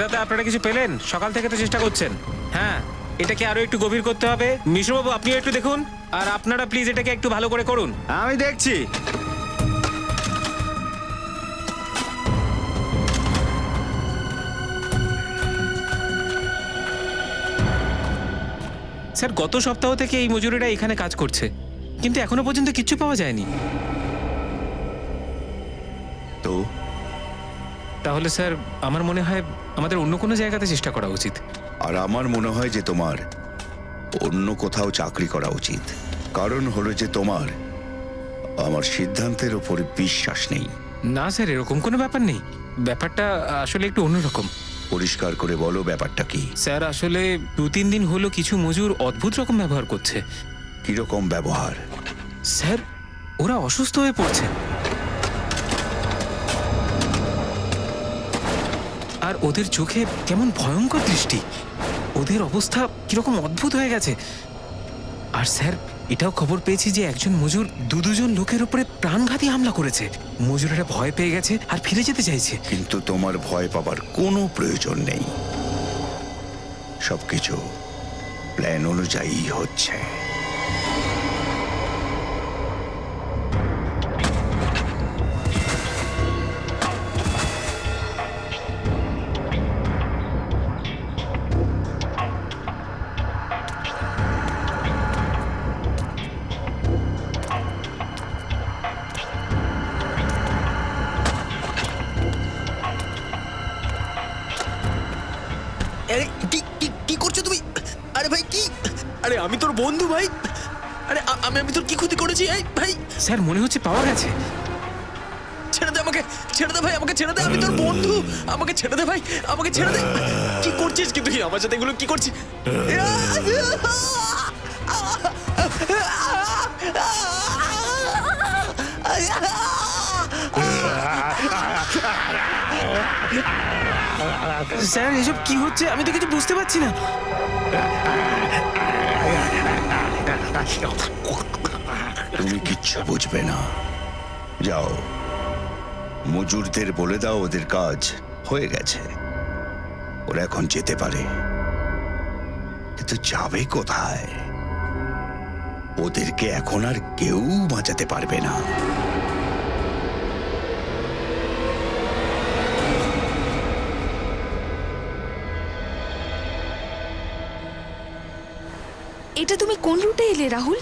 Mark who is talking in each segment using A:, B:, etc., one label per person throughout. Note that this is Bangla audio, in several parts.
A: দাদা, আপনারা কিছু পেলেন? সকাল থেকে তো চেষ্টা করছেন। হ্যাঁ, এটাকে আরো একটু গভীর করতে হবে। মিশ্রবাবু, আপনিও একটু দেখুন, আর আপনারা প্লিজ এটাকে একটু ভালো করে করুন।
B: আমি দেখছি।
A: স্যার, গত সপ্তাহ থেকে এই মজুরিরা এখানে কাজ করছে, কিন্তু এখনো পর্যন্ত কিচ্ছু পাওয়া যায়নি।
B: তো
A: তাহলে স্যার, আমার মনে হয় আমাদের অন্য কোনো জায়গাতে চেষ্টা করা উচিত।
C: আর আমার মনে হয় যে তোমার অন্য কোথাও চাকরি করা উচিত। কারণ হলো যে তোমার আমার সিদ্ধান্তের ওপর বিশ্বাস নেই।
A: না স্যার, এরকম কোনো ব্যাপার নেই। ব্যাপারটা আসলে একটু অন্যরকম।
C: পরিষ্কার করে বলো ব্যাপারটা কি।
A: স্যার, আসলে 2-3 দিন হলো কিছু মজুর অদ্ভুত রকম ব্যবহার করছে।
C: কিরকম ব্যবহার?
A: স্যার, ওরা অসুস্থ হয়ে পড়ছে, আর ওদের চোখে কেমন ভয়ঙ্কর দৃষ্টি। ওদের অবস্থা কিরকম অদ্ভুত হয়ে গেছে। আর স্যার, এটাও খবর পেয়েছি যে একজন মজুর দুজন লোকের উপরে প্রাণঘাতী হামলা করেছে। মজুরেরা ভয় পেয়ে গেছে আর ফিরে যেতে চাইছে।
C: কিন্তু তোমার ভয় পাবার কোনো প্রয়োজন নেই। সবকিছু প্ল্যান অনুযায়ী হচ্ছে।
D: আরে কি কি কি করছো তুমি? আরে ভাই কি? আরে আমি তোর বন্ধু ভাই। আরে আমি তোর কি ক্ষতি করেছি? এই ভাই
A: স্যার, মনে হচ্ছে পাওয়া গেছে।
D: ছেড়ে দে আমাকে, ছেড়ে দে ভাই, আমাকে ছেড়ে দে, আমি তোর বন্ধু। আমাকে ছেড়ে দে ভাই, আমাকে ছেড়ে দে। কি করছিস কি তুই আমার সাথে? এগুলো কি করছিস?
A: স্যার, এসব কি হচ্ছে? আমি তো কিছু বুঝতে পারছি না।
C: তুমি কিচ্ছু বুঝবে না। যাও, মজুরদের বলে দাও ওদের কাজ হয়ে গেছে, ওরা এখন যেতে পারে। কিন্তু যাবে কোথায়? ওদেরকে এখন আর কেউ বাঁচাতে পারবে না।
E: এটা তুমি কোন রুটে এলে রাহুল?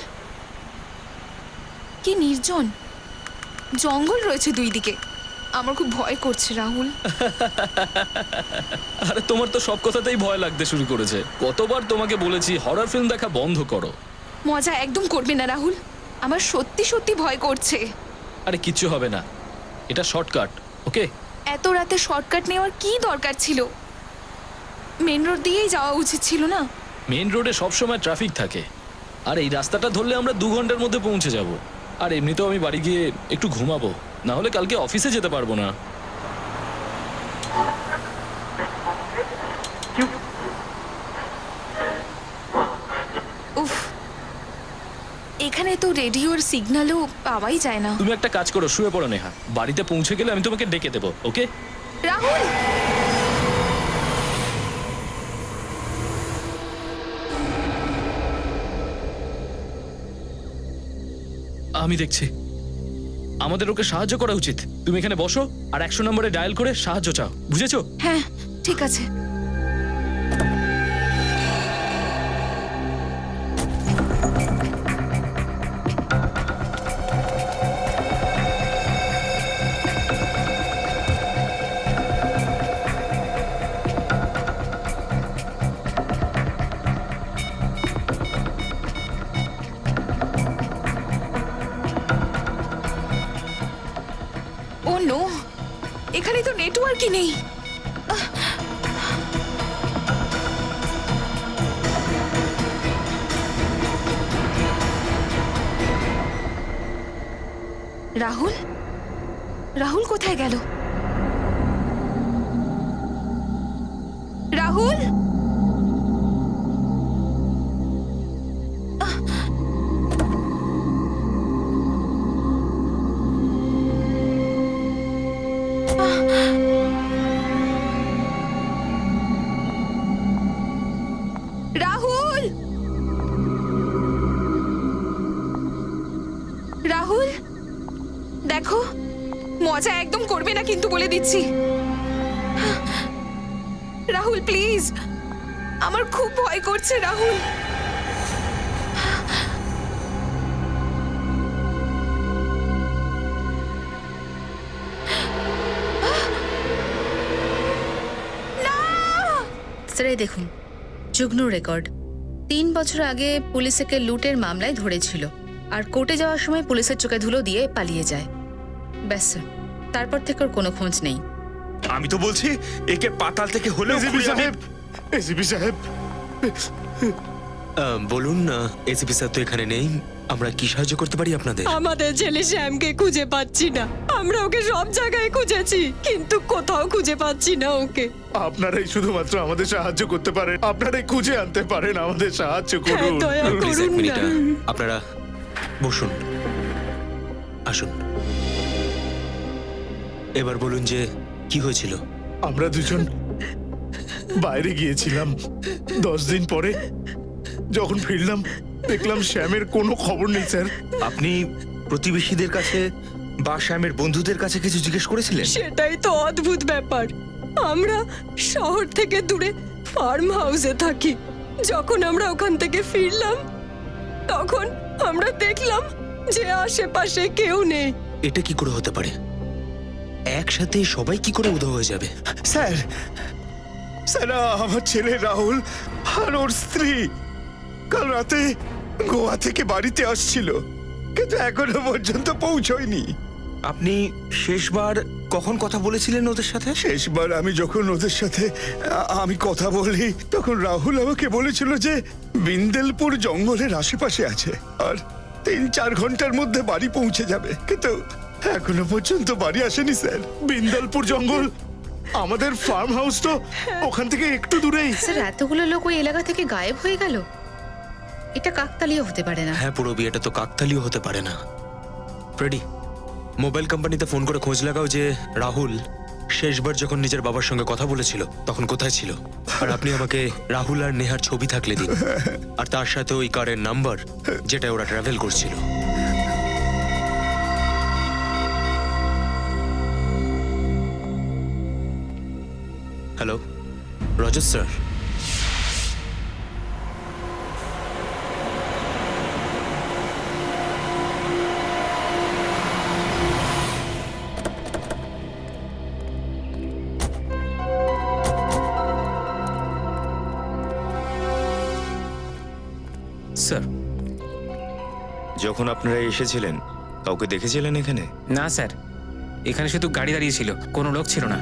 E: কি নির্জন জঙ্গল রয়েছে দুই দিকে। আমার খুব ভয় করছে রাহুল।
F: আরে তোমার তো সব কথাতেই ভয় লাগতে শুরু করেছে। কতবার তোমাকে বলেছি হরর ফিল্ম দেখা বন্ধ করো।
E: মজা একদম করবে না রাহুল, আমার সত্যি সত্যি ভয় করছে।
F: আরে কিচ্ছু হবে না, এটা শর্টকাট। ওকে,
E: এত রাতে শর্টকাট নেওয়ার কি দরকার ছিল? মেন রোড দিয়েই যাওয়া উচিত ছিল না?
F: মেন রোডে সবসময় ট্রাফিক থাকে, আর এই রাস্তাটা ধরলে আমরা 2 ঘন্টার মধ্যে পৌঁছে যাব। আর এমনিতেও আমি বাড়ি গিয়ে একটু ঘুমাবো, না হলে কালকে অফিসে যেতে পারবো না।
E: উফ, এখানে তো রেডিওর সিগন্যালও পাওয়াই যায় না।
F: তুমি একটা কাজ করো, শুয়ে পড়ো নেহা। বাড়িতে পৌঁছে গেলে আমি তোমাকে ডেকে দেবো। ওকে
E: রাহুল,
F: আমি দেখছি। আমাদের ওকে সাহায্য করা উচিত। তুমি এখানে বসো আর 100 নম্বরে ডায়াল করে সাহায্য চাও, বুঝেছো?
E: হ্যাঁ ঠিক আছে। ও নো, এখানে তো নেটওয়ার্কই নেই। রাহুল, রাহুল কোথায় গেল? রাহুল, রাহুল, রাহুল, দেখো মজা একদম করবে না কিন্তু বলে দিচ্ছি। রাহুল প্লিজ, আমার খুব ভয় করছে রাহুল।
B: স্যার এই দেখুন, যুগ্ন রেকর্ড। 3 বছর আগে পুলিশ একে লুটের মামলায় ধরেছিল, আর কোর্টে যাওয়ার সময় পুলিশের চোখে ধুলো দিয়ে পালিয়ে যায়। ব্যাস স্যার, তারপর থেকে ওর কোনো খোঁজ নেই।
G: আমি তো বলছি একে পাতাল থেকে হলেও
H: এসিপি
G: খুঁজে
H: সাহেব, এসিপি সাহেব,
I: বলুন না। এসিপি স্যার তো এখানে নেই, আমরা কি সাহায্য করতে পারি আপনাদের?
J: আমাদের ছেলে শ্যামকে খুঁজে পাচ্ছি না। আমরা ওকে সব জায়গায় খুঁজেছি, কিন্তু কোথাও খুঁজে পাচ্ছি না ওকে।
H: আপনারাই শুধুমাত্র আমাদের সাহায্য করতে পারেন, আপনারাই খুঁজে আনতে পারেন, আমাদের সাহায্য
J: হ্যাঁ,
H: করুন।
J: দয়া
I: প্লিজ এক
J: করুন
I: মিনিট,
J: না।
I: আপনারা বসুন, আসুন। এবার বলুন যে কি হয়েছিল।
H: আমরা দুজন বাইরে গিয়েছিলাম। 10 দিন পরে যখন ফিরলাম দেখলাম শ্যামের কোনো খবর নেই স্যার।
G: আপনি প্রতিবেশীদের কাছে বা শ্যামের বন্ধুদের কাছে কিছু জিজ্ঞেস করেছিলেন?
J: সেটাই তো অদ্ভুত ব্যাপার। আমরা শহর থেকে দূরে ফার্ম হাউসে থাকি। যখন আমরা ওখান থেকে ফিরলাম তখন আমরা দেখলাম যে আশেপাশে কেউ নেই।
I: এটা কি করে হতে পারে? একসাথে সবাই কি করে উধাও হয়ে যাবে?
C: স্যার, স্যার আমার ছেলে রাহুল আর ওর স্ত্রী কাল রাতে গোয়া থেকে বাড়িতে আসছিল, কিন্তু এখনো পর্যন্ত পৌঁছয়নি।
G: আপনি শেষবার কখন কথা বলেছিলেন ওদের সাথে?
C: শেষবার আমি যখন ওদের সাথে আমি কথা বলি তখন রাহুল আমাকে বলেছিল যে বিন্দেলপুর জঙ্গলের আশেপাশে আছে আর 3-4 ঘন্টার মধ্যে বাড়ি পৌঁছে যাবে, কিন্তু এখনো পর্যন্ত বাড়ি আসেনি স্যার।
H: বিন্দালপুর জঙ্গল, আমাদের ফার্ম হাউস তো ওখান থেকে একটু দূরেই।
B: স্যার এতগুলো লোক ওই এলাকা থেকে গায়েব হয়ে গেল, এটা কাকতালীয় হতে পারে না।
I: হ্যাঁ পুরো বিয়েটা তো কাকতালীয় হতে পারে না। ফ্রেডি, মোবাইল কোম্পানিতে ফোন করে খোঁজ লাগাও যে রাহুল শেষবার যখন নিজের বাবার সঙ্গে কথা বলেছিল তখন কোথায় ছিল। আর আপনি আমাকে রাহুল আর নেহার ছবি থাকলে দিন, আর তার সাথে ওই কারের নাম্বার যেটা ওরা ট্রাভেল করছিল। হ্যালো, রজত স্যার।
A: স্যার।
G: যখন আপনারা এসেছিলেন কাউকে দেখেছিলেন এখানে?
A: না স্যার, এখানে শুধু গাড়ি দাঁড়িয়ে ছিল, কোনো লোক ছিল না।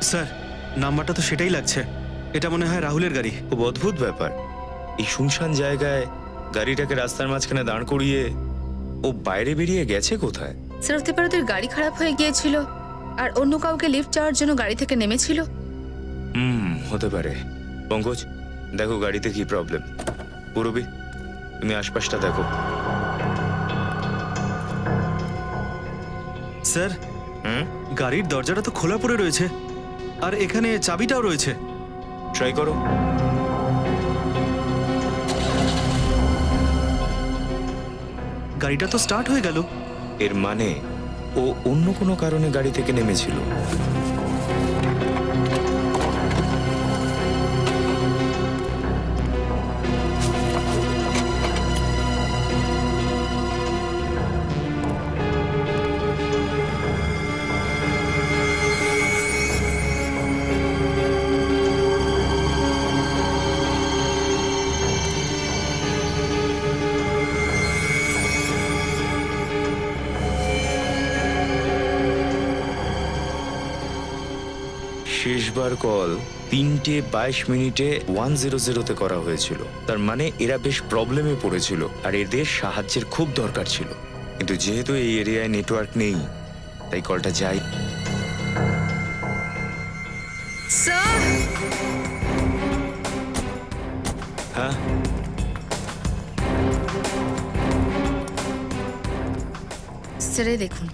K: স্যার, নাম্বারটা তো সেটাই লাগছে। এটা মনে হয় রাহুলের গাড়ি।
G: খুব অদ্ভুত ব্যাপার, এই শুনশান জায়গায় গাড়িটাকে রাস্তার মাঝখানে দাঁড় করিয়ে ও বাইরে বেরিয়ে গেছে কোথায়?
B: স্যার হতে পারে ওদের গাড়ি খারাপ হয়ে গিয়েছিল আর অন্য কাউকে লিফট চাওয়ার জন্য গাড়ি থেকে নেমেছিল।
G: হতে পারে। পঙ্কজ, দেখো গাড়িতে কি প্রবলেম। পুরবি, তুমি আশপাশটা দেখো।
K: স্যার, গাড়ির দরজাটা তো খোলা পড়ে রয়েছে, আর এখানে চাবিটাও রয়েছে।
G: ট্রাই করো।
K: গাড়িটা তো স্টার্ট হয়ে গেল।
G: এর মানে ও অন্য কোনো কারণে গাড়ি থেকে নেমেছিল। শেষবার কল 3:22 100-তে করা হয়েছিল। তার মানে এরা বেশ প্রবলেমে পড়েছিল আর এদের সাহায্যের খুব দরকার ছিল, কিন্তু যেহেতু এই এরিয়ায় নেটওয়ার্ক নেই তাই কলটা যাই।
B: স্যার,
G: হ্যাঁ,
B: স্যার এই দেখুন,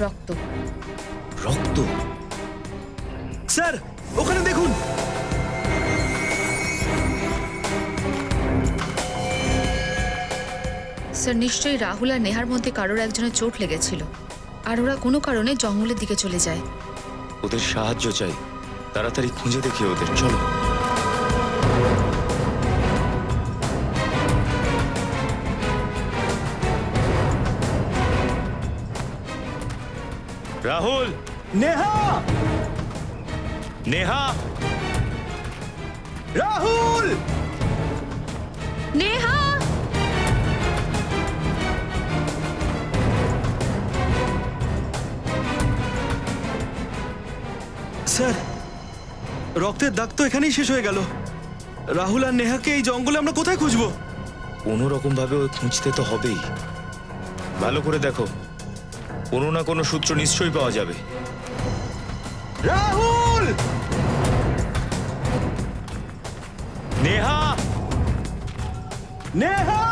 B: রক্ত।
G: রক্ত?
K: স্যার, ওখানে দেখুন।
B: স্যার নিশ্চয়ই রাহুল আর নেহার মধ্যে কারোর একজনের চোট লেগেছিল আর ওরা কোনো কারণে জঙ্গলের দিকে চলে যায়।
G: ওদের সাহায্য চাই, তাড়াতাড়ি খুঁজে দেখি ওদের, চলো। রাহুল,
K: নেহা,
G: নেহা,
K: রাহুল,
B: নেহা!
K: স্যার রক্তের দাগ তো এখানেই শেষ হয়ে গেল। রাহুল আর নেহাকে এই জঙ্গলে আমরা কোথায় খুঁজবো?
G: কোনো রকম ভাবে ওই খুঁজতে তো হবেই। ভালো করে দেখো, কোনো না কোনো সূত্র নিশ্চয়ই পাওয়া যাবে।
K: রাহুল,
G: নেহা,
K: নেহা,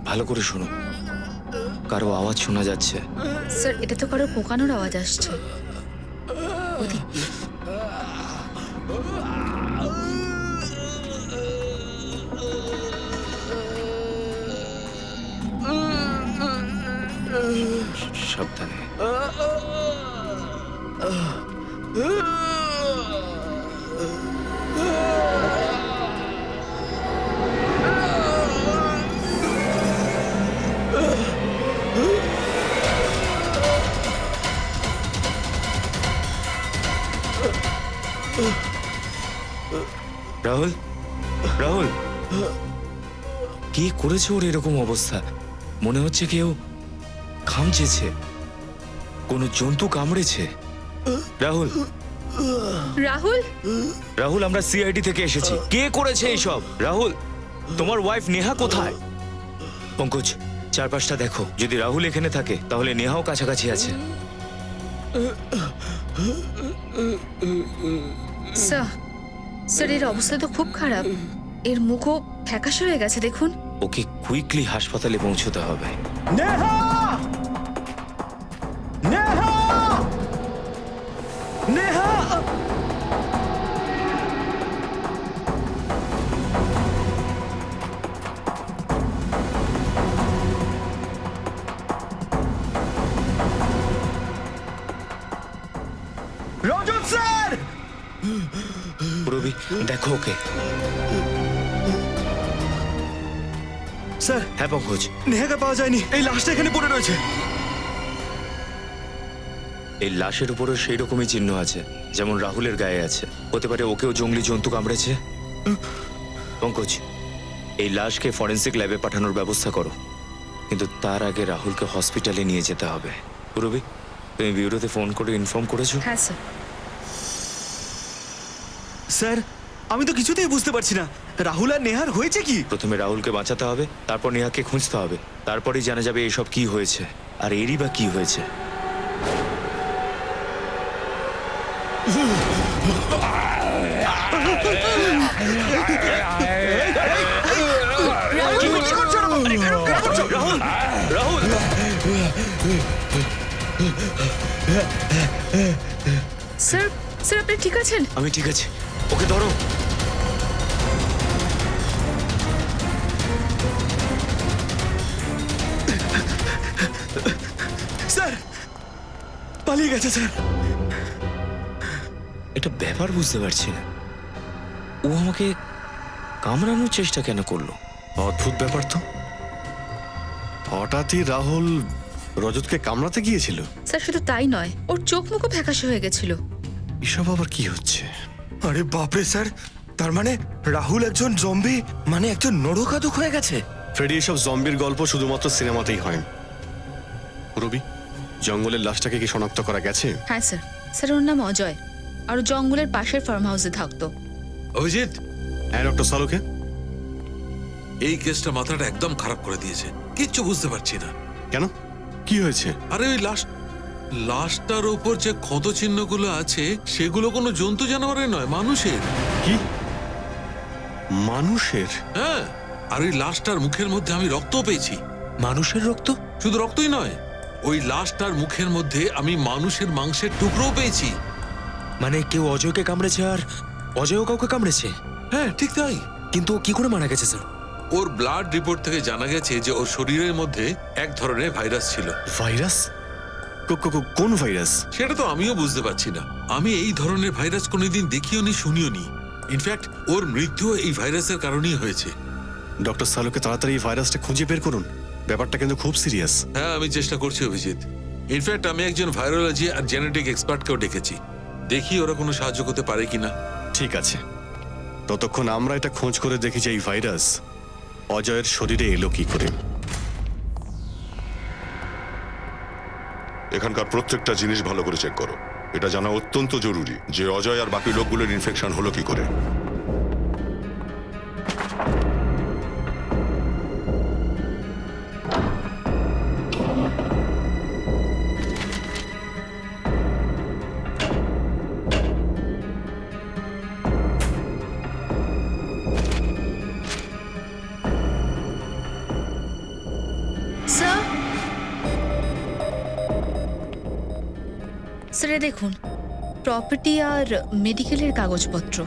G: ভালো করে শোনো, কারো আওয়াজ শোনা যাচ্ছে।
B: স্যার এটা তো কারো পোকানোর আওয়াজ আসছে। ওদিক দিয়ে।
G: সাবধানে। রাহুল, রাহুল, কি করেছে ওর এরকম অবস্থা? মনে হচ্ছে কেউ খামচেছে, কোনো জন্তু কামড়েছে। রাহুল,
B: রাহুল,
G: রাহুল, আমরা সিআইডি থেকে এসেছি। কে করেছে এইসব? রাহুল, তোমার ওয়াইফ নেহা কোথায়? পঙ্কজ, চারপাশটা দেখো, যদি রাহুল এখানে থাকে তাহলে নেহাও কাছাকাছি আছে।
B: স্যার স্যার এর অবস্থা তো খুব খারাপ। এর মুখও ফ্যাকাশে হয়ে গেছে দেখুন।
G: ওকে কুইকলি হাসপাতালে পৌঁছতে হবে।
K: নেহা, নেহা, নেহা, রজত স্যার,
G: রবি, দেখো ওকে।
K: স্যার
G: হ্যাঁ পঙ্কজ,
K: নেহাকে পাওয়া যায়নি, এই লাশটা এখানে পড়ে রয়েছে।
G: এই লাশের উপরও সেই রকমই চিহ্ন আছে যেমন রাহুলের গায়ে আছে। হতে পারে ওকেও জঙ্গলি জন্তু কামড়েছে। পঙ্কজ, এই লাশকে ফরেন্সিক ল্যাবে পাঠানোর ব্যবস্থা করো, কিন্তু তার আগে রাহুলকে হসপিটালে নিয়ে যেতে হবে। রবি, তুমি বিউরোতে ফোন করে ইনফর্ম করেছো?
B: হ্যাঁ স্যার।
K: স্যার আমি তো কিছুতেই বুঝতে পারছি না, রাহুল আর নেহার হয়েছে কি?
G: প্রথমে রাহুলকে বাঁচাতে হবে, তারপর নেহাকে খুঁজতে হবে, তারপরেই জানা যাবে এসব কি হয়েছে আর এরই বা কি হয়েছে। রাহুল, রাহুল,
B: স্যার স্যার আপনি ঠিক আছেন?
G: আমি ঠিক আছি, ওকে ধরো।
K: স্যার পালিয়ে গেছে স্যার।
G: এটা ব্যাপার বুঝতে পারছি না, ও আমাকে কামড়ানোর চেষ্টা কেন করলো?
L: অদ্ভুত ব্যাপার তো, হঠাৎই রাহুল রজতকে কামড়াতে গিয়েছিল।
B: স্যার শুধু তাই নয়, ওর চোখ মুখও ফ্যাকাশে হয়ে গেছিল।
L: এসব আবার কি হচ্ছে?
C: আরে বাপরে স্যার, তার মানে রাহুল একজন জম্বি, মানে একজন নরকাদক হয়ে গেছে।
L: ফ্রেডি, এসব জম্বির গল্প শুধুমাত্র সিনেমাতেই হয়। রবি, জঙ্গলের লাশটাকে কি শনাক্ত করা গেছে?
B: হ্যাঁ স্যার। স্যার ওর নাম অজয় আর ও জঙ্গলের পাশের ফার্ম হাউসে থাকতো।
M: অভিজিৎ,
L: হ্যাঁ ডক্টর সালুকে।
M: এই কেসটা মাথাটা একদম খারাপ করে দিয়েছে, কিচ্ছু বুঝতে পারছি না।
L: কেন, কি হয়েছে?
M: আরে ওই লাশটার উপর যে ক্ষত চিহ্নগুলো আছে সেগুলো কোনো জন্তু জানোয়ারের নয়, মানুষের।
L: কি মানুষের?
M: হ্যাঁ, আর ওই লাশটার মুখের মধ্যে আমি রক্তও পেয়েছি।
G: মানুষের রক্ত?
M: শুধু রক্তই নয়, ওই লাশটার মুখের মধ্যে আমি মানুষের মাংসের টুকরোও পেয়েছি।
G: মানে কেউ অজয়কে কামড়েছে আর অজয়ও কাউকে কামড়েছে?
M: হ্যাঁ ঠিক তাই।
I: কিন্তু কি করে মারা গেছে স্যার?
M: ওর ব্লাড রিপোর্ট থেকে জানা গেছে যে ওর শরীরের মধ্যে এক ধরনের ভাইরাস ছিল।
L: ভাইরাস? কোন ভাইরাস?
M: সেটা তো আমিও বুঝতে পারছি না। আমি এই ধরনের ভাইরাস কোনোদিন দেখিও নি, শুনিও নি। ইনফ্যাক্ট ওর মৃত্যু এই ভাইরাসের কারণেই হয়েছে।
L: ডক্টর সালুকে তাড়াতাড়ি এই ভাইরাসটা খুঁজে বের করুন। ব্যাপারটা কিন্তু খুব সিরিয়াস।
M: হ্যাঁ, আমি চেষ্টা করছি অভিজিৎ। ইনফ্যাক্ট আমি একজন ভাইরোলজি আর জেনেটিক এক্সপার্টকেও ডেকেছি। দেখি ওরা কোনো সাহায্য করতে পারে কিনা।
L: ঠিক আছে, ততক্ষণ আমরা এটা খোঁজ করে দেখি যে এই ভাইরাস অজয়ের শরীরে এলো কি করে।
N: এখানকার প্রত্যেকটা জিনিস ভালো করে চেক করো। এটা জানা অত্যন্ত জরুরি যে অজয় আর বাকি লোকগুলোর ইনফেকশন হলো কি করে।
B: স্যার, স্যার দেখুন, প্রপার্টি আর মেডিকেলের কাগজপত্র।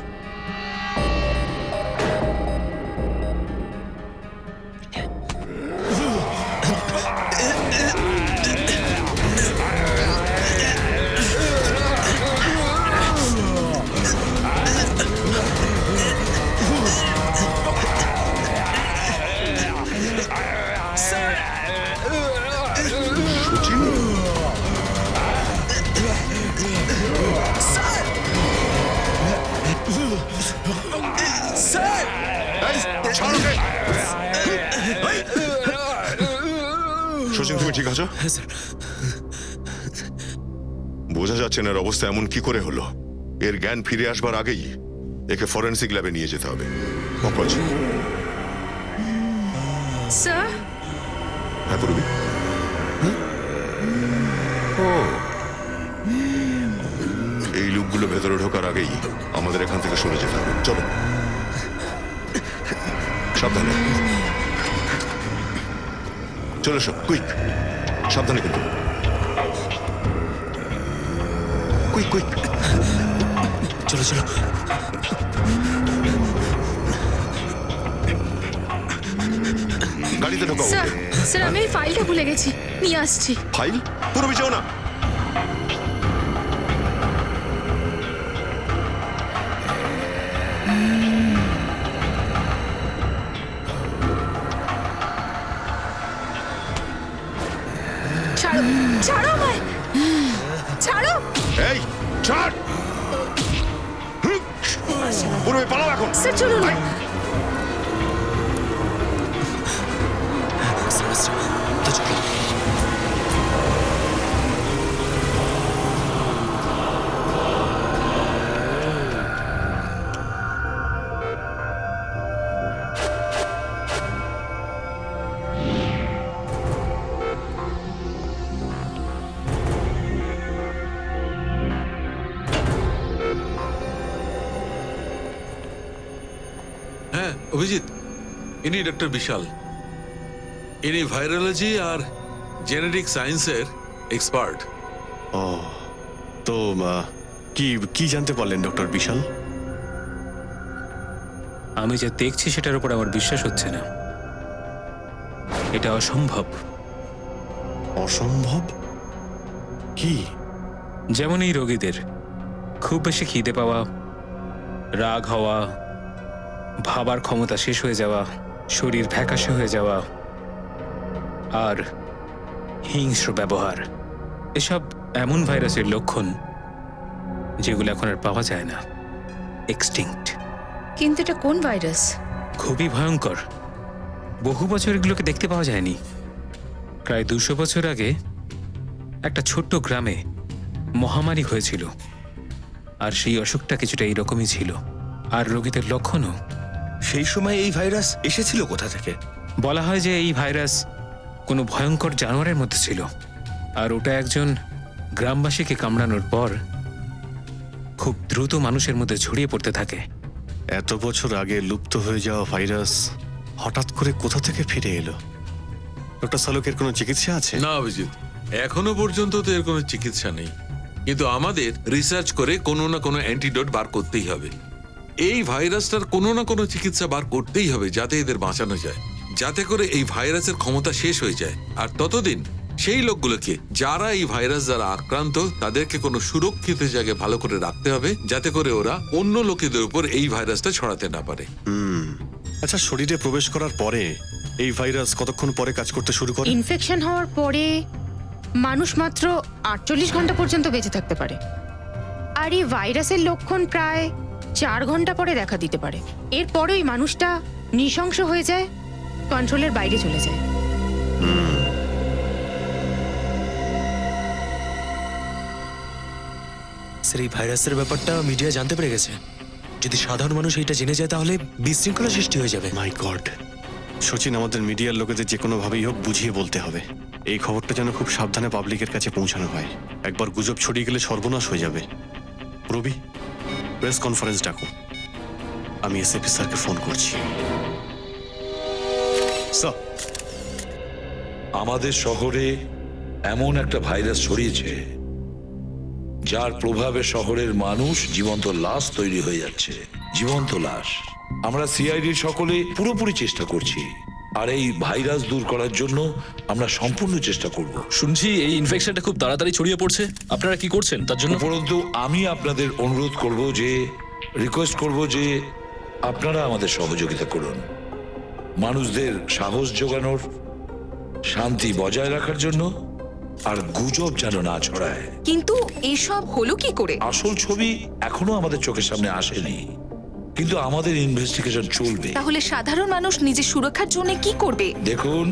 B: শচীন, তুমি ঠিক আছো? বোঝা যাচ্ছে না এর অবস্থা এমন কি করে হলো। এর জ্ঞান ফিরে আসবার আগেই একে ফরেনসিক ল্যাবে নিয়ে যেতে হবে। পঙ্কজ। স্যার,
N: হ্যাঁ পূর্বী। ও, এই লোকগুলো ভেতরে ঢোকার আগেই আমাদের এখান থেকে সরে যেতে হবে। চলো, সাবধানে চলে এসো। কুইক, সাবধানে কিন্তু। কুইক কুইক,
I: চলো চলো।
N: গাড়িতে ঢোকাও।
B: স্যার, স্যার আমি এই ফাইলটা ভুলে গেছি, নিয়ে আসছি।
N: ফাইল? পূর্বী যাও না।
E: ছাড়ো, ছাড়ো আমায়, ছাড়ো।
N: এই ছাড়। পূর্বী পালাও এখন।
B: স্যার চলুন।
M: হ্যাঁ অভিজিৎ, ইনি ডক্টর বিশাল। ইনি ভাইরোলজি আর জেনেটিক সায়েন্সের এক্সপার্ট।
L: ও, তো কি কি জানতে পারলেন ডক্টর বিশাল?
A: আমি যা দেখছি সেটার উপর আমার বিশ্বাস হচ্ছে না। এটা অসম্ভব।
L: অসম্ভব? কি?
A: যেমন এই রোগীদের খুব বেশি খিদে পাওয়া, রাগ হওয়া, ভাবার ক্ষমতা শেষ হয়ে যাওয়া, শরীর ফ্যাকাশে হয়ে যাওয়া আর হিংস্র ব্যবহার, এসব এমন ভাইরাসের লক্ষণ যেগুলো এখন আর পাওয়া যায় না। এক্সটিংক্ট।
B: কিন্তু এটা কোন ভাইরাস?
A: খুবই ভয়ঙ্কর। বহু বছর এগুলোকে দেখতে পাওয়া যায়নি। প্রায় 200 বছর আগে একটা ছোট্ট গ্রামে মহামারী হয়েছিল, আর সেই অসুখটা কিছুটা এইরকমই ছিল, আর রোগীদের লক্ষণও।
G: সেই সময় এই ভাইরাস এসেছিল কোথা থেকে?
A: বলা হয় যে এই ভাইরাস কোনো ভয়ঙ্কর জানোয়ারের মধ্যে ছিল, আর ওটা একজন গ্রামবাসীকে কামড়ানোর পর খুব দ্রুত মানুষের মধ্যে ছড়িয়ে পড়তে থাকে।
L: এত বছর আগে লুপ্ত হয়ে যাওয়া ভাইরাস হঠাৎ করে কোথা থেকে ফিরে এলো? ডক্টর সালুকের কোনো চিকিৎসা আছে?
M: না অভিজিৎ, এখনো পর্যন্ত তো এর কোনো চিকিৎসা নেই, কিন্তু আমাদের রিসার্চ করে কোনো না কোনো অ্যান্টিডোট বার করতেই হবে। এই ভাইরাসটার কোনো না কোনো চিকিৎসা বার করতেই হবে যাতে এদের বাঁচানো যায়, যাতে করে এই ভাইরাসের ক্ষমতা শেষ হয়ে যায়। আর ততদিন সেই লোকগুলোকে যারা এই ভাইরাস দ্বারা আক্রান্ত তাদেরকে কোনো সুরক্ষিত জায়গায় ভালো করে রাখতে হবে, যাতে করে ওরা অন্য লোকেদের উপর এই ভাইরাসটা ছড়াতে না পারে।
L: আচ্ছা, শরীরে প্রবেশ করার পরে এই ভাইরাস কতক্ষণ পরে কাজ করতে শুরু করে?
O: ইনফেকশন হওয়ার পরে মানুষ মাত্র 48 ঘন্টা পর্যন্ত বেঁচে থাকতে পারে, আর এই ভাইরাসের লক্ষণ প্রায় 4 ঘন্টা পরে দেখা দিতে পারে। এরপরে ওই মানুষটা নৃশংস হয়ে যায়, কন্ট্রোলের বাইরে চলে যায়।
I: স্যার, এই ভাইরাসের ব্যাপারটা মিডিয়া জানতে পেরে গেছে। যদি সাধারণ মানুষ এইটা জেনে যায় তাহলে বিশৃঙ্খলা সৃষ্টি হয়ে যাবে।
L: মাই গড, সচিন, আমাদের মিডিয়ার লোকেদের যে কোনো ভাবেই হোক বুঝিয়ে বলতে হবে এই খবরটা যেন খুব সাবধানে পাবলিকের কাছে পৌঁছানো হয়। একবার গুজব ছড়িয়ে গেলে সর্বনাশ হয়ে যাবে। রবি, প্রেস কনফারেন্স ডাকো। আমি এসএপি স্যারকে ফোন করছি। স্যার,
P: আমাদের শহরে এমন একটা ভাইরাস ছড়িয়েছে যার প্রভাবে শহরের মানুষ জীবন্ত লাশ তৈরি হয়ে যাচ্ছে। জীবন্ত লাশ। আমরা সিআইডির সকলে পুরোপুরি চেষ্টা করছি, আর এই ভাইরাস দূর করার জন্য আমরা সম্পূর্ণ চেষ্টা করব।
F: শুনছি এই ইনফেকশনটা খুব তাড়াতাড়ি ছড়িয়ে পড়ছে, আপনারা কি করছেন তার জন্য?
P: উপরন্তু আমি আপনাদের অনুরোধ করব যে, রিকোয়েস্ট করব যে আপনারা আমাদের সহযোগিতা করুন মানুষদের সাহস জোগানোর, শান্তি বজায় রাখার জন্য, আর গুজব যেন না ছড়ায়।
E: কিন্তু এসব হলো কি করে?
P: আসল ছবি এখনো আমাদের চোখের সামনে আসেনি, কিন্তু আমাদের ইনভেস্টিগেশন চলবে।
E: তাহলে সাধারণ মানুষ নিজের সুরক্ষার জন্য কি করবে?
P: দেখুন,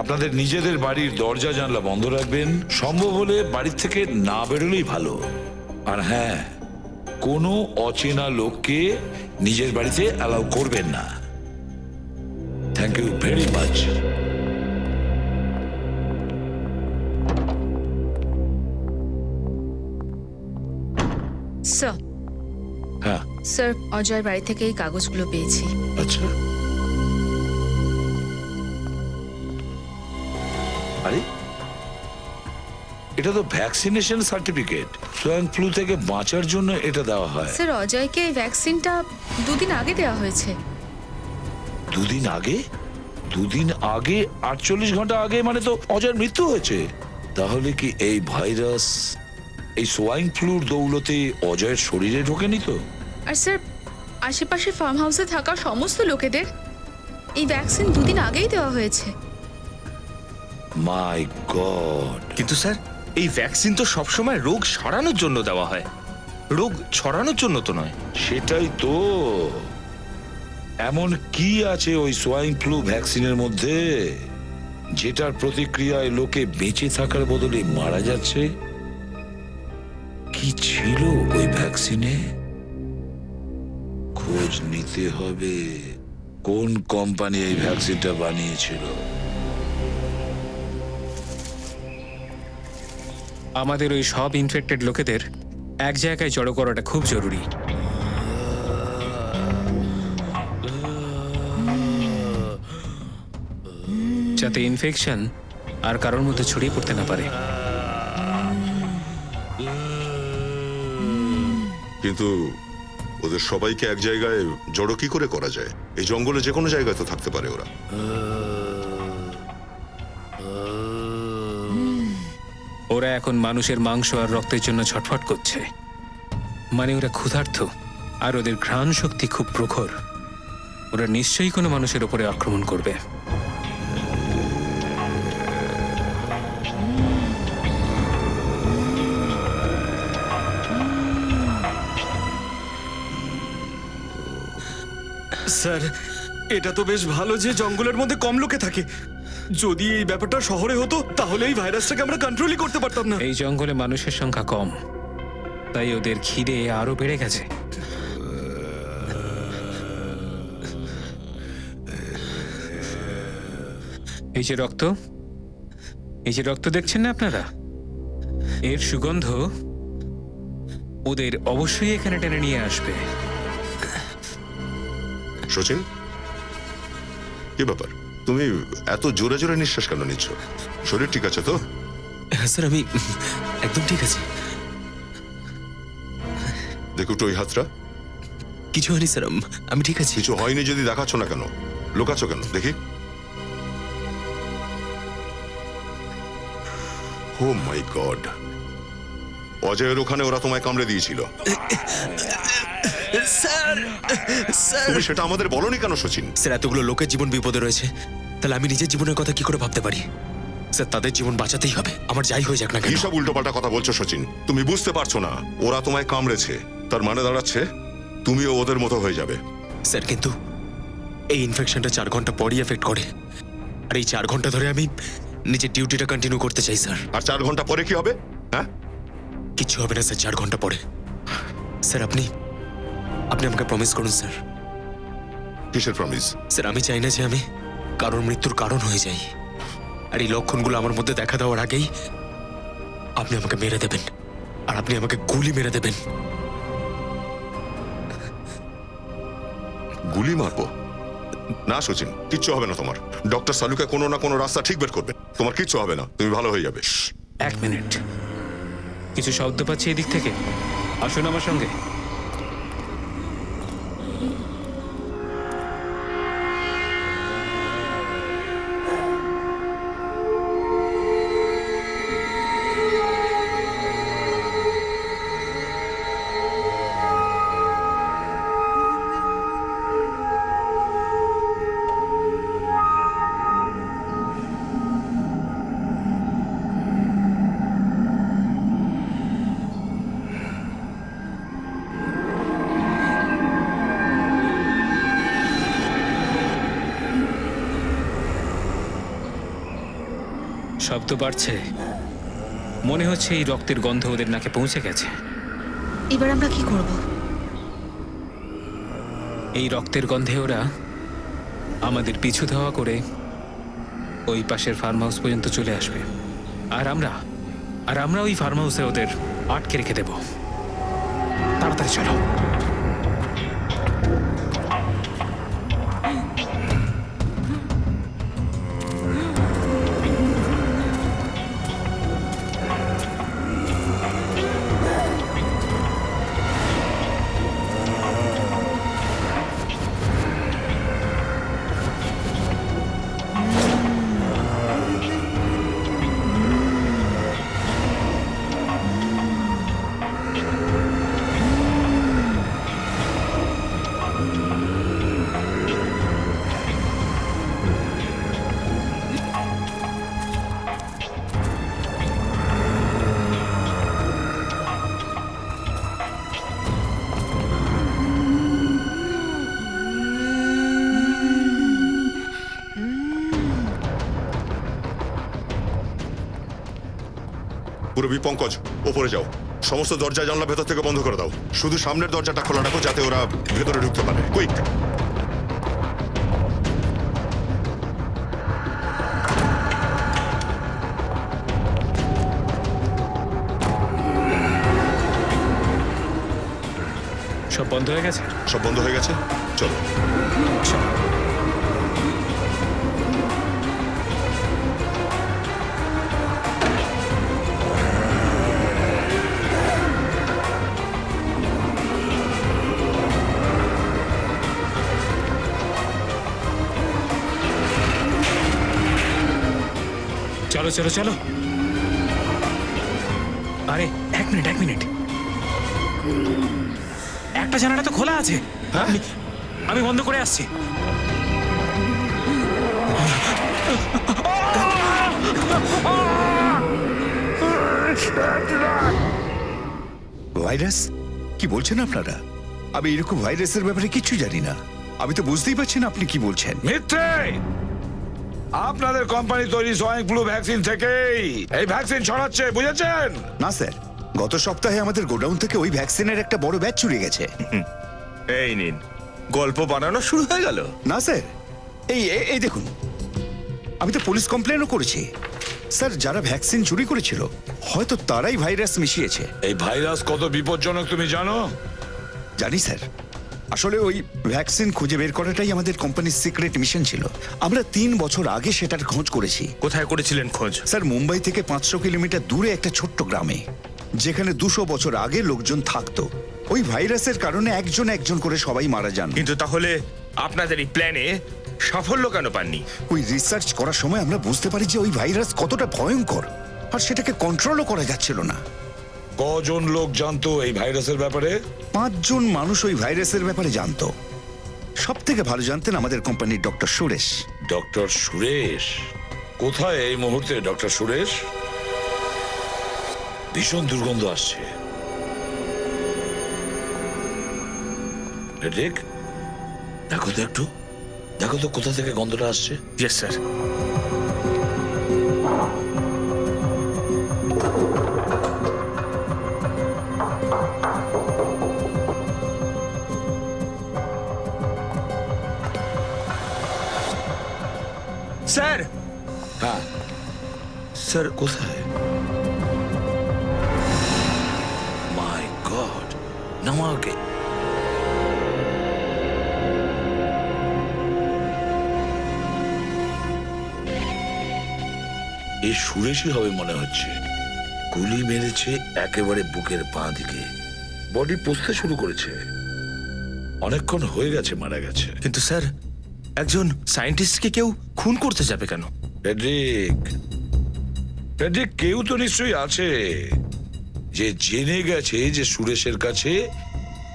P: আপনাদের নিজেদের বাড়ির দরজা জানলা বন্ধ রাখবেন, সম্ভব হলে বাড়ির থেকে না বেরোলেই ভালো। আর হ্যাঁ, কোনো অচেনা লোককে নিজের বাড়িতে অ্যালাউ করবেন না। Thank you very much.
B: Sir,
P: হ্যাঁ
B: স্যার, অজয়ের বাড়ি থেকে এই কাগজগুলো পেয়েছি।
P: আচ্ছা, আরে এটা তো ভ্যাকসিনেশন সার্টিফিকেট। সোয়াইন ফ্লু থেকে বাঁচার জন্য এটা দেওয়া হয়।
B: স্যার, অজয়কে এই ভ্যাকসিনটা 2 দিন আগে দেওয়া হয়েছে।
P: 2 দিন আগে? 2 দিন আগে? 48 ঘন্টা আগে? মানে তো অজয়ের মৃত্যু হয়েছে। তাহলে কি এই ভাইরাস এই সোয়াইন ফ্লুর দৌলতে অজয়ের শরীরে ঢোকেনি তো?
B: আর স্যার, আশেপাশে ফার্ম হাউসে থাকা সমস্ত লোকেদের এই ভ্যাকসিন 2 দিন আগেই দেওয়া হয়েছে।
P: মাই গড!
G: কিন্তু স্যার, এই ভ্যাকসিন তো সবসময় রোগ সারানোর জন্য দেওয়া হয়, রোগ ছড়ানোর জন্য তো নয়।
P: সেটাই তো। এমন কি আছে ওই সোয়াইন ফ্লু ভ্যাকসিনের মধ্যে যেটার প্রতিক্রিয়ায় লোকে বেঁচে থাকার বদলে মারা যাচ্ছে? কি ছিল ওই ভ্যাকসিনে? খোঁজ নিতে হবে কোন কোম্পানি এই ভ্যাকসিনটা বানিয়েছিল।
A: আমাদের ওই সব ইনফেক্টেড লোকেদের এক জায়গায় জড়ো করাটা খুব জরুরি। যাতে ইনফেকশন আর কারোর মধ্যে ছড়িয়ে পড়তে না পারে।
N: কিন্তু ওদের সবাইকে এক জায়গায় জড়ো কি করে করা যায়? এই জঙ্গলে যে কোনো জায়গায় তো থাকতে পারে ওরা।
A: ওরা এখন মানুষের মাংস আর রক্তের জন্য ছটফট করছে। মানে ওরা ক্ষুধার্ত, আর ওদের ঘ্রাণ শক্তি খুব প্রখর। ওরা নিশ্চয়ই কোনো মানুষের উপরে আক্রমণ করবে।
K: স্যার, এটা তো বেশ ভালো যে জঙ্গলের মধ্যে কম লোকে থাকে। যদি এই ব্যাপারটা শহরে হতো তাহলে এই ভাইরাসটাকে আমরা কন্ট্রোলই করতে পারতাম না।
A: এই জঙ্গলে মানুষের সংখ্যা কম, তাই ওদের খিদে আরো বেড়ে গেছে। এই যে রক্ত, এই যে রক্ত দেখছেন না আপনারা, এর সুগন্ধ ওদের অবশ্যই এখানে টেনে নিয়ে আসবে।
N: সচিন, কি ব্যাপার? তুমি এত জোরে জোরে নিঃশ্বাস কেন নিচ্ছ? শরীর ঠিক আছে তো?
I: হ্যাঁ স্যার, আমি একদম ঠিক আছি।
N: দেখো তো ওই হাতটা।
I: কিছু হয়নি স্যার, আমি ঠিক আছি।
N: কিছু হয়নি যদি দেখাচ্ছ না কেন, লুকাচ্ছ কেন দেখি? ও মাই গড, অজয়ের ওখানে ওরা তোমায় কামড়ে দিয়েছিল।
I: স্যার স্যার
N: তুমি সেটা আমাদের বলনি কেন সচিন?
I: স্যার, এতগুলো লোকের জীবন বিপদে রয়েছে, তাহলে আমি নিজের জীবনের কথা কি করে ভাবতে পারি? স্যার, তাদের জীবন বাঁচাতেই হবে, আমার যাই হয়ে যাক না কেন।
N: কি সব উল্টোপাল্টা কথা বলছো সচিন? তুমি বুঝতে পারছো না, ওরা তোমায় কামড়েছে, তার মানে দাঁড়াচ্ছে তুমিও ওদের মতো হয়ে যাবে।
I: স্যার, কিন্তু এই ইনফেকশনটা 4 ঘন্টা পরই এফেক্ট করে, আর এই 4 ঘন্টা ধরে আমি নিজের ডিউটিটা কন্টিনিউ করতে চাই স্যার।
N: আর 4 ঘন্টা পরে কি হবে? হ্যাঁ,
I: কিচ্ছু হবে না স্যার 4 ঘন্টা পরে। স্যার, আপনি আমাকে প্রমিস করুন স্যার।
N: কিসের প্রমিস?
I: স্যার, আমি চাই না যে আমি কারোর মৃত্যুর কারণ হয়ে যাই, আর এই লক্ষণগুলো আমার মধ্যে দেখা দেওয়ার আগেই আপনি আমাকে মেরে দেবেন, আর আপনি আমাকে গুলি মেরে দেবেন।
N: গুলি মারবো না সচিন, কিচ্ছু হবে না তোমার। ডক্টর সালুকে কোনো না কোনো রাস্তা ঠিক বের করবে, তোমার কিচ্ছু হবে না, তুমি ভালো হয়ে যাবে।
A: 1 মিনিট, কিছু শব্দ পাচ্ছি এদিক থেকে, আসুন আমার সঙ্গে। শব্দ বাড়ছে, মনে হচ্ছে এই রক্তের গন্ধ ওদের নাকে পৌঁছে গেছে।
B: এবার আমরা কি করব?
A: এই রক্তের গন্ধে ওরা আমাদের পিছু ধাওয়া করে ওই পাশের ফার্ম হাউস পর্যন্ত চলে আসবে, আর আমরা ওই ফার্ম হাউসে ওদের আটকে রেখে দেব। তাড়াতাড়ি চলো।
N: পুরবী, পঙ্কজ, ওপরে যাও, সমস্ত দরজা জানলা ভেতর থেকে বন্ধ করে দাও, শুধু সামনের দরজাটা খোলা রাখো যাতে ওরা ভেতরে ঢুকতে পারে। কুইক!
A: সব বন্ধ হয়ে গেছে?
N: সব বন্ধ হয়ে গেছে, চলো।
A: চলো চলো চলো। আরে 1 মিনিট, একটা জানালা তো খোলা আছে। আমি বন্ধ করে আসছি।
C: ভাইরাস? কি বলছেন আপনারা? আমি এরকম ভাইরাসের ব্যাপারে কিছু জানি না। আমি তো বুঝতেই পারছি না আপনি কি বলছেন।
P: মিথ্যে! আপনাদের কোম্পানি তৈরি সোয়াইন ফ্লু ভ্যাকসিন থেকেই এই ভ্যাকসিন ছড়াচ্ছে, বুঝেছেন?
C: না স্যার, গত সপ্তাহে আমাদের গোডাউন থেকে ওই ভ্যাকসিনের একটা বড় ব্যাচ চুরি গেছে।
G: এই নিন, গল্প বানানো শুরু হয়ে গেল।
C: না স্যার, এই দেখুন, আমি তো পুলিশ কমপ্লেনও করেছি। স্যার, যারা ভ্যাকসিন চুরি করেছিল হয়তো তারাই ভাইরাস মিশিয়েছে।
P: এই ভাইরাস কত বিপজ্জনক তুমি জানো?
C: জানি স্যার, আসলে ওই ভ্যাকসিন খুঁজে বের করাটাই আমাদের কোম্পানির সিক্রেট মিশন ছিল। আমরা 3 বছর আগে সেটার খোঁজ করেছি।
H: কোথায় করেছিলেন খোঁজ?
C: স্যার, মুম্বাই থেকে 500 কিলোমিটার দূরে একটা ছোট্ট গ্রামে, যেখানে 200 বছর আগে লোকজন থাকতো। ওই ভাইরাসের কারণে একজন একজন করে সবাই মারা যান।
G: কিন্তু তাহলে আপনাদের এই প্ল্যানে সাফল্য কেন পাননি?
C: ওই রিসার্চ করার সময় আমরা বুঝতে পারি যে ওই ভাইরাস কতটা ভয়ঙ্কর, আর সেটাকে কন্ট্রোলও করা যাচ্ছিল না।
P: কজন লোক জানতো এই ভাইরাসের ব্যাপারে?
C: 5 জন মানুষ ওই ভাইরাসের ব্যাপারে জানতো। সব থেকে ভালো জানতেন আমাদের কোম্পানির ডক্টর সুরেশ।
P: ডক্টর সুরেশ কোথায় এই মুহূর্তে? ডক্টর সুরেশ, ভীষণ দুর্গন্ধ আসছে। রেডিক, দেখো তো একটু, দেখো তো কোথা থেকে গন্ধটা আসছে।
G: Yes sir. স্যার,
P: হ্যাঁ
G: স্যার
P: কোথায়? মাই গড, নামাকে এই সুরেশই হবে মনে হচ্ছে। গুলি মেরেছে একেবারে বুকের বাঁ দিকে, বডি পচতে শুরু করেছে, অনেকক্ষণ হয়ে গেছে মারা গেছে।
G: কিন্তু স্যার, একজন সায়েন্টিস্টকে কেউ খুন করতে যাবে কেন?
P: ফেডরিক, ফেডরিক, কেউ তো নিশ্চয়ই আছে যে জেনে গেছে যে সুরেশের কাছে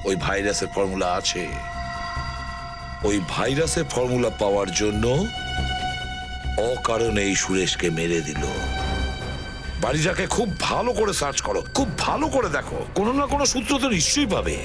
P: ওই ভাইরাসের ফর্মুলা আছে। ওই ভাইরাসের ফর্মুলা পাওয়ার জন্য অকারণে এই সুরেশকে মেরে দিল। বাড়িটাকে খুব ভালো করে সার্চ করো, খুব ভালো করে দেখো, কোনো না কোনো সূত্র তো নিশ্চয়ই পাবে।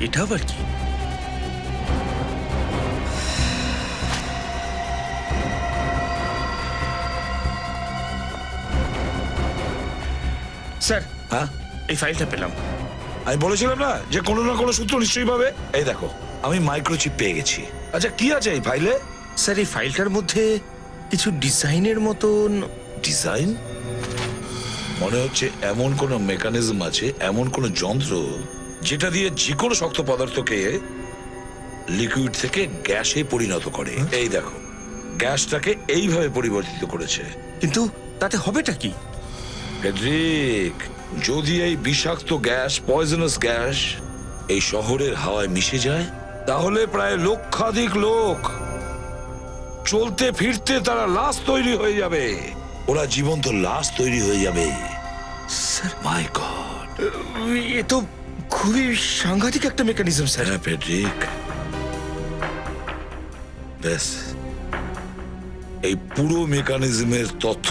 G: এটা আবার কি? স্যার,
P: হ্যাঁ,
G: এই ফাইলটা পেলাম।
P: আমি বলেছিলাম না যে কোনো না কোনো সূত্র নিশ্চয়ই পাবে। এই দেখো, আমি মাইক্রোচিপ পেয়ে গেছি। আচ্ছা, কি আছে এই ফাইলে?
G: স্যার, এই ফাইলটার মধ্যে কিছু ডিজাইনের মতন।
P: ডিজাইন? মনে হচ্ছে এমন কোন মেকানিজম আছে, এমন কোন যন্ত্র যেটা দিয়ে যে কোনো শক্ত পদার্থকে লিকুইড থেকে গ্যাসে পরিণত করে। এই দেখো, গ্যাসটাকে এইভাবে পরিবর্তিত করেছে।
G: কিন্তু তাতে হবেটা কি?
P: ফেডরিক, যদি এই বিষাক্ত গ্যাস, পয়জনাস গ্যাস এই শহরের হাওয়ায় মিশে যায়, তাহলে প্রায় লক্ষাধিক লোক চলতে ফিরতে তারা লাশ তৈরি হয়ে যাবে। ওরা জীবন্ত লাশ তৈরি হয়ে যাবে।
G: স্যার,
P: মাই গড,
G: এ তো খুবই সাংঘাতিক একটা মেকানিজম স্যার।
P: হ্যাঁ ফেডরিক, ব্যাস এই পুরো মেকানিজমের তথ্য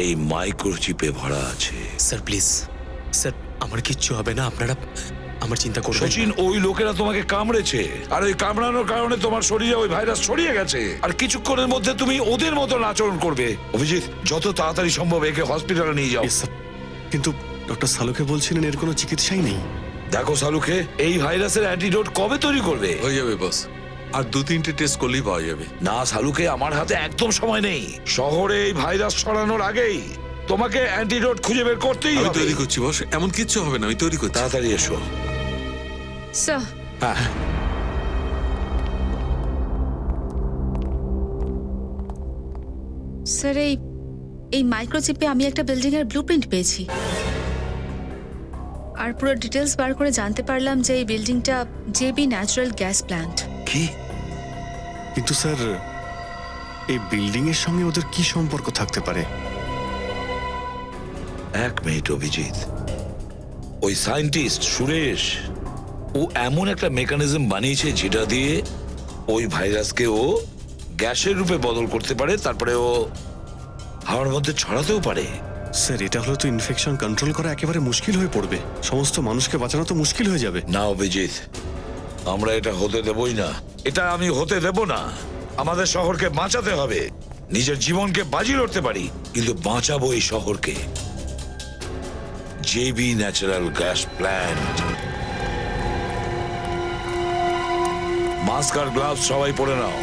P: এই মাইক্রোচিপে ভরা আছে।
I: স্যার প্লিজ, স্যার আমার কিচ্ছু হবে না, আপনারা আমার চিন্তা করবেন না।
P: সচিন, ওই লোকেরা তোমাকে কামড়েছে, আর ওই কামড়ানোর কারণে তোমার শরীরে ওই ভাইরাস ছড়িয়ে গেছে, আর কিছুক্ষণের মধ্যে তুমি ওদের মতন আচরণ করবে। অভিজিৎ, যত তাড়াতাড়ি সম্ভব একে হসপিটালে নিয়ে যাও।
L: কিন্তু ডক্টর সালুকে বলছিলেন এর কোনো চিকিৎসাই নেই।
P: দেখো সালুকে, এই ভাইরাসের অ্যান্টিডোট কবে তৈরি করবে?
M: হয়ে যাবে বস, আর 2-3টে টেস্ট করলেই পাওয়া যাবে।
P: না সালুকে, আমার হাতে একদম সময় নেই। শহরে এই ভাইরাস ছড়ানোর আগেই তোমাকে অ্যান্টিডোট খুঁজে বের করতেই
M: আমি
P: হবে।
M: তৈরি করছি বস, এমন কিচ্ছু হবে না, আমি তৈরি করছি।
P: তাড়াতাড়ি এসো।
B: স্যার,
P: হ্যাঁ,
B: স্যার, এই মাইক্রোচিপে আমি একটা বিল্ডিং এর ব্লুপ্রিন্ট পেয়েছি, আর পুরো ডিটেলস বার করে জানতে পারলাম যে এই বিল্ডিংটা জেবি ন্যাচারাল গ্যাস প্ল্যান্ট।
P: কি?
L: কিন্তু স্যার, এই বিল্ডিং এর সঙ্গে ওদের কি সম্পর্ক থাকতে পারে?
P: এক মিনিট অভিজিৎ, ওই সায়েন্টিস্ট সুরেশ, ও এমন একটা মেকানিজম বানিয়েছে যেটা দিয়ে ওই ভাইরাসকে ও গ্যাসের রূপে বদল করতে পারে, তারপরে ও হাওয়ার মধ্যে ছড়াতেও পারে।
L: স্যার, এটা হলে তো ইনফেকশন কন্ট্রোল করা একেবারে মুশকিল হয়ে পড়বে, সমস্ত মানুষকে বাঁচানো তো মুশকিল হয়ে যাবে।
P: না অভিজিৎ, আমরা এটা হতে দেবই না, এটা আমি হতে দেব না। আমাদের শহরকে বাঁচাতে হবে। নিজের জীবনকে বাজি লড়তে পারি, কিন্তু বাঁচাবো এই শহরকে। JB natural gas plant. Mask আর গ্লাভস সবাই পরে নাও।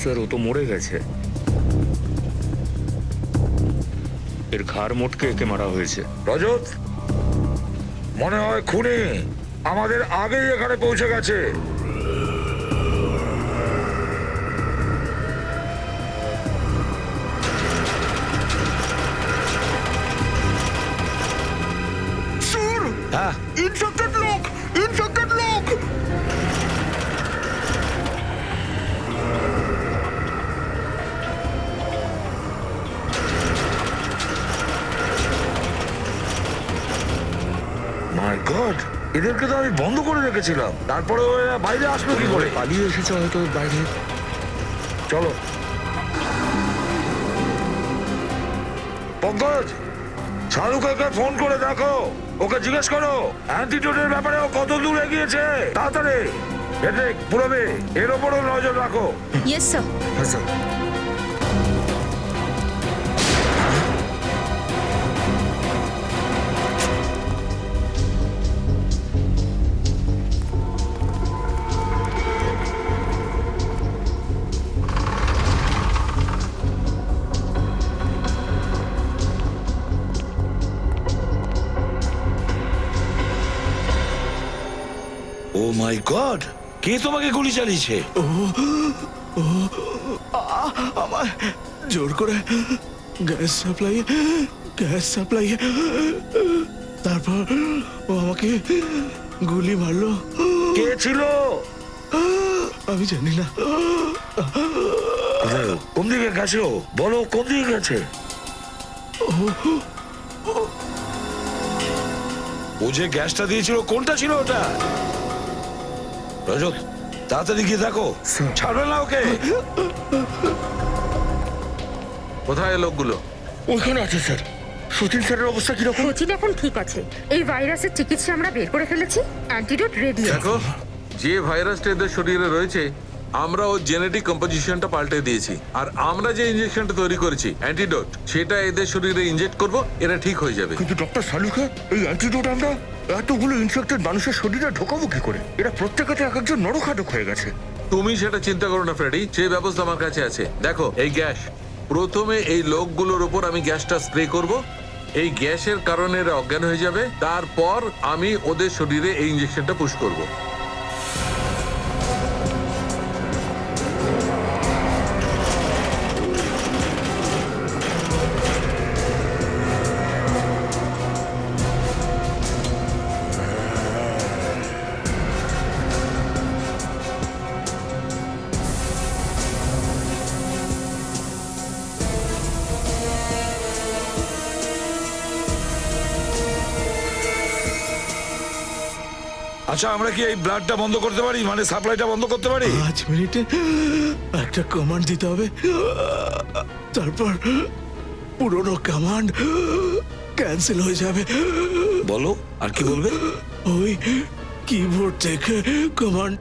G: স্যার ও তো মরে গেছে। এর ঘাড় মোটকে একে মারা হয়েছে।
P: রজত, মনে হয় খুনি আমাদের আগেই এখানে পৌঁছে গেছে। হ্যাঁ,
C: ইনফেক্টেড লোক, ইনফেক্টেড লোক।
P: মাই গড, এদেরকে তো আমি বন্ধ করে রেখেছিলাম, তারপরে ওরা বাইরে আসলো কি করে?
G: পালিয়ে এসেছে হয়তো বাইরে।
P: চলো পঙ্কজ, শাহরুখকে ফোন করে দেখো, ওকে জিজ্ঞেস করো অ্যান্টিটিউডের ব্যাপারে ও কত দূর এগিয়েছে। তাড়াতাড়ি হেডেক পুরবে, এর ওপরও নজর রাখো।
B: Yes sir.
G: হ্যাঁ স্যার।
P: ও মাই গড, কে তোমাকে গুলি চালিয়েছে?
H: আমার জোর করে গ্যাস সাপ্লাই, তারপর ও আমাকে গুলি মারলো।
P: কে ছিল?
H: আমি জানি না।
P: কোথায় ও? কোন দিকে গেছে ও? বলো কোন দিকে গেছে? ও যে গ্যাসটা দিয়েছিল কোনটা ছিল ওটা? রজত, তাড়াতাড়ি গিয়ে দেখো, ছাড়বে না ওকে।
M: কোথায় লোকগুলো?
C: ওইখানে আছে স্যার। সচিন স্যারের অবস্থা কিরকম?
O: সচিন এখন ঠিক আছে। এই ভাইরাসের চিকিৎসা আমরা বের করে ফেলেছি, অ্যান্টিডোট রেডি আছে।
M: দেখো, যে ভাইরাসটা এদের শরীরে রয়েছে আমরা ওর জেনেটিক কম্পোজিশনটা পাল্টে দিয়েছি, আর আমরা যে ইনজেকশনটা তৈরি করেছি অ্যান্টিডোট, সেটা এদের শরীরে ইনজেক্ট করব, এরা ঠিক হয়ে যাবে।
C: কিন্তু ডক্টর সালুখা, এই অ্যান্টিডোট আমরা এতগুলো ইনফেক্টেড মানুষের শরীরে ঢোকাবো কি করে? এরা প্রত্যেকে তো এক একজন নরখাদক হয়ে গেছে।
M: তুমি সেটা চিন্তা করো না ফ্রেডি, সেই ব্যবস্থা আমার কাছে আছে। দেখো এই গ্যাস, প্রথমে এই লোকগুলোর উপর আমি গ্যাসটা স্প্রে করব, এই গ্যাসের কারণে এরা অজ্ঞান হয়ে যাবে, তারপর আমি ওদের শরীরে এই ইনজেকশনটা পুশ করব।
P: আচ্ছা, আমরা কি এই ব্লাডটা বন্ধ করতে পারি, মানে সাপ্লাইটা বন্ধ করতে পারি?
H: 5 মিনিটে একটা কমান্ড দিতে হবে, তারপর পুরোনো কমান্ড ক্যান্সেল হয়ে যাবে।
P: বলো, আর কি বলবে?
H: ওই কিবোর্ড থেকে কমান্ড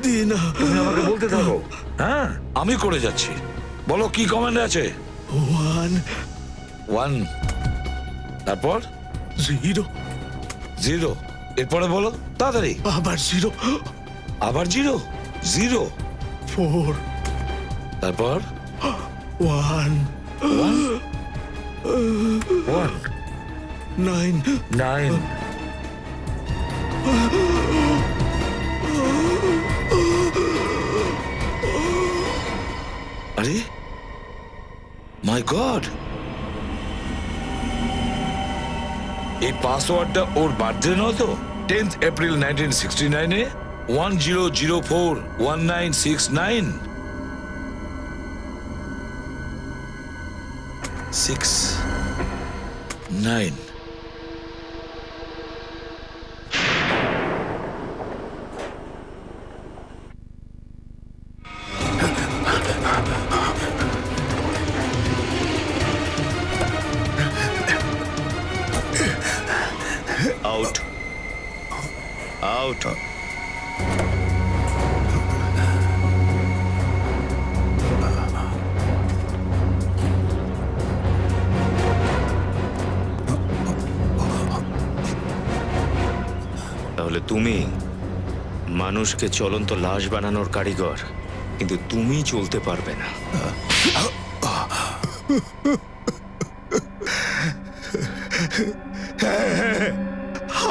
H: দিয়ে না।
P: তুমি আমাকে বলতে থাকো। হ্যাঁ, আমি করে যাচ্ছি। বলো কি কমান্ড আছে?
H: 1
P: তারপর
H: 0
P: এরপরে বলো তাড়াতাড়ি।
H: আবার 0
P: আবার 0
H: 4
P: তারপর
H: 1 9
P: আরে মাই গড, এই পাসওয়ার্ডটা ওর বার্থডে নয় তো? 10th April 1969-এ 10041969 69।
G: Out out. তাহলে তুমি মানুষকে চলন্ত লাশ বানানোর কারিগর। কিন্তু তুমি চলতে পারবে না।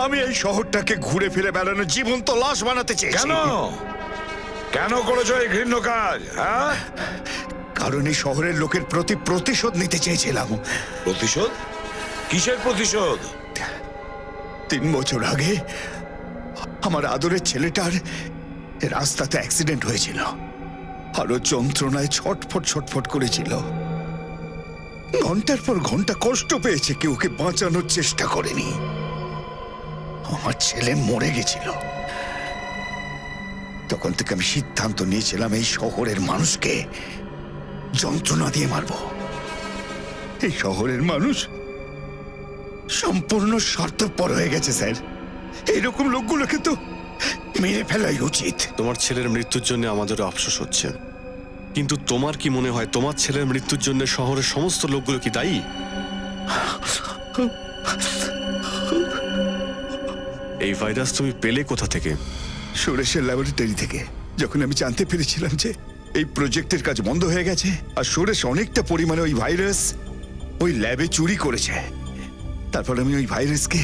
C: আমি এই শহরটাকে ঘুরে ফিরে বেড়ানো জীবন্ত লাশ বানাতে চেয়েছি।
P: কেন কেন করেছো এই ঘৃণ্য কাজ? হ্যাঁ,
C: কারণ এই শহরের লোকের প্রতি প্রতিশোধ নিতে চেয়েছিলাম।
P: প্রতিশোধ? কিসের প্রতিশোধ?
C: 3 বছর আগে আমার আদরের ছেলেটার রাস্তাতে অ্যাক্সিডেন্ট হয়েছিল। আরো যন্ত্রণায় ছটফট করেছিল। ঘন্টার পর ঘন্টা কষ্ট পেয়েছে, কেউ ওকে বাঁচানোর চেষ্টা করেনি। আমার ছেলে মরে গেছিল। তখন থেকে আমি সিদ্ধান্ত নিয়েছিলাম এই শহরের মানুষকে যন্ত্রণা দিয়ে মারব। এই শহরের মানুষ সম্পূর্ণ স্বার্থপর হয়ে গেছে স্যার। এইরকম লোকগুলোকে তো মেরে ফেলাই উচিত।
L: তোমার ছেলের মৃত্যুর জন্য আমাদের আফসোস হচ্ছে, কিন্তু তোমার কি মনে হয় তোমার ছেলের মৃত্যুর জন্য শহরের সমস্ত লোকগুলো কি দায়ী? এই ভাইরাস তুমি পেলে কোথা থেকে?
C: সুরেশের ল্যাবরেটরি থেকে। যখন আমি জানতে পেরেছিলাম যে এই প্রজেক্টের কাজ বন্ধ হয়ে গেছে আর সুরেশ অনেকটা পরিমাণে ওই ভাইরাস ওই ল্যাবে চুরি করেছে, তারপর আমি ওই ভাইরাসকে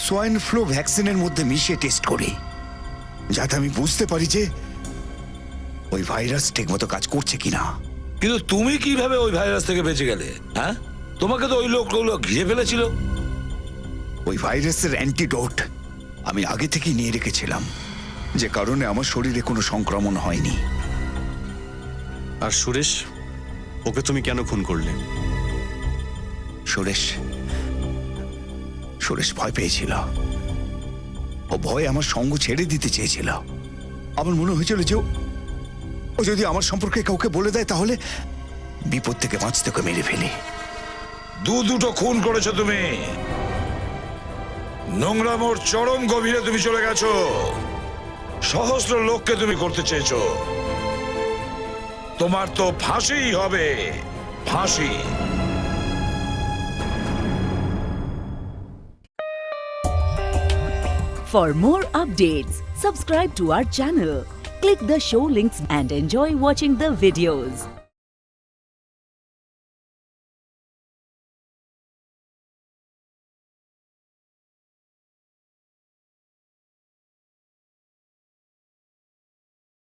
C: সোয়াইন ফ্লু ভ্যাকসিনের মধ্যে মিশিয়ে টেস্ট করি, যাতে আমি বুঝতে পারি যে ওই ভাইরাস ঠিকমতো কাজ করছে কিনা।
P: কিন্তু তুমি কিভাবে ওই ভাইরাস থেকে বেঁচে গেলে? হ্যাঁ, তোমাকে তো ওই লোকগুলো ঘিরে ফেলেছিল।
C: ওই ভাইরাসের অ্যান্টিডোট আমি আগে থেকেই নিয়ে রেখেছিলাম, যে কারণে আমার শরীরে কোনো সংক্রমণ হয়নি।
L: আর সুরেশ, ওকে তুমি কেন খুন করলে?
C: সুরেশ ভয় পেয়েছিল। ও ভয় আমার সঙ্গ ছেড়ে দিতে চেয়েছিল। আমার মনে হয়েছিল যে ও যদি আমার সম্পর্কে কাউকে বলে দেয় তাহলে বিপদ থেকে বাঁচতে ওকে মেরে ফেলি।
P: দুটো খুন করেছো তুমি। নোংরামোর চরম গভীরে তুমি চলে গেছো। সহস্র লোককে তুমি করতে চেয়েছো। তোমার তো ফাঁসিই হবে, ফাঁসি।
Q: For more updates, subscribe to our channel, click the show links and enjoy watching the videos.